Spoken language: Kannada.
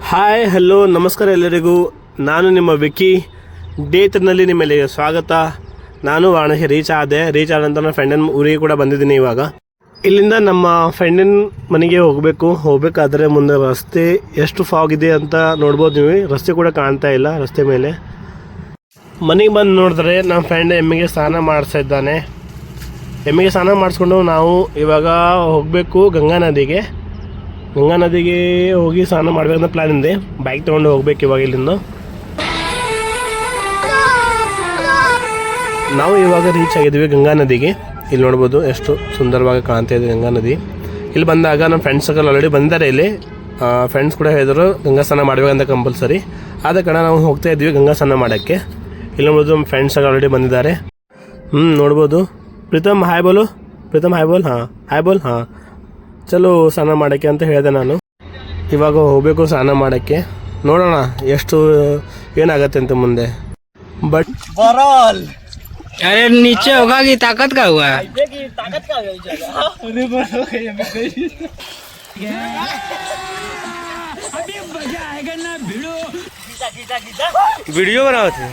ಹಾಯ್ ಹಲೋ ನಮಸ್ಕಾರ ಎಲ್ಲರಿಗೂ. ನಾನು ನಿಮ್ಮ ವಿಕ್ಕಿ ಡೇ 3ನಲ್ಲಿ ನಿಮ್ಮೆಲ್ಲರಿಗೆ ಸ್ವಾಗತ. ನಾನು ವಾರಣಾಸಿ ರೀಚ್ ಆದ ನಂತರ ನನ್ನ ಫ್ರೆಂಡಿನ ಊರಿಗೆ ಕೂಡ ಬಂದಿದ್ದೀನಿ. ಇವಾಗ ಇಲ್ಲಿಂದ ನಮ್ಮ ಫ್ರೆಂಡಿನ ಮನೆಗೆ ಹೋಗಬೇಕಾದ್ರೆ ಮುಂದೆ ರಸ್ತೆ ಎಷ್ಟು ಫಾಗ್ ಇದೆ ಅಂತ ನೋಡ್ಬೋದು ನೀವು. ರಸ್ತೆ ಕೂಡ ಕಾಣ್ತಾ ಇಲ್ಲ ರಸ್ತೆ ಮೇಲೆ. ಮನೆಗೆ ಬಂದು ನೋಡಿದ್ರೆ ನಮ್ಮ ಫ್ರೆಂಡ್ ಎಮ್ಮೆಗೆ ಸ್ನಾನ ಮಾಡಿಸ್ತಾ ಇದ್ದಾನೆ. ಎಮ್ಮೆಗೆ ಸ್ನಾನ ಮಾಡಿಸ್ಕೊಂಡು ನಾವು ಇವಾಗ ಹೋಗಬೇಕು ಗಂಗಾ ನದಿಗೆ ಹೋಗಿ ಸ್ನಾನ ಮಾಡಬೇಕಂತ ಪ್ಲ್ಯಾನ್ ಇದೆ. ಬೈಕ್ ತೊಗೊಂಡು ಹೋಗ್ಬೇಕು ಇವಾಗ ಇಲ್ಲಿಂದ. ನಾವು ಇವಾಗ ರೀಚ್ ಆಗಿದ್ದೀವಿ ಗಂಗಾ ನದಿಗೆ. ಇಲ್ಲಿ ನೋಡ್ಬೋದು ಎಷ್ಟು ಸುಂದರವಾಗಿ ಕಾಣ್ತಾ ಇದೆ ಗಂಗಾ ನದಿ. ಇಲ್ಲಿ ಬಂದಾಗ ನಮ್ಮ ಫ್ರೆಂಡ್ಸ್ ಆಲ್ರೆಡಿ ಬಂದಿದ್ದಾರೆ. ಇಲ್ಲಿ ಫ್ರೆಂಡ್ಸ್ ಕೂಡ ಹೇಳಿದ್ರು ಗಂಗಾ ಸ್ನಾನ ಮಾಡಬೇಕಂತ ಕಂಪಲ್ಸರಿ. ಆದ ಕಾರಣ ನಾವು ಹೋಗ್ತಾ ಇದ್ವಿ ಗಂಗಾ ಸ್ನಾನ ಮಾಡೋಕ್ಕೆ. ಇಲ್ಲಿ ನೋಡ್ಬೋದು ನಮ್ಮ ಫ್ರೆಂಡ್ಸ್ ಆಲ್ರೆಡಿ ಬಂದಿದ್ದಾರೆ. ನೋಡ್ಬೋದು. ಪ್ರೀತಮ್ ಹಾಯ್ ಬೋಲು. ಹಾಯ್ ಬೋಲ್. ಚಲೋ ಸ್ನಾನ ಮಾಡೋಕ್ಕೆ ಅಂತ ಹೇಳಿದೆ ನಾನು. ಇವಾಗ ಹೋಗಬೇಕು ಸ್ನಾನ ಮಾಡೋಕ್ಕೆ. ನೋಡೋಣ ಎಷ್ಟು ಏನಾಗತ್ತೆ ಅಂತ ಮುಂದೆ. ಬಟ್ अरे नीचे होगा कि ताकत का हुआ है? वीडियो बनाओ थे.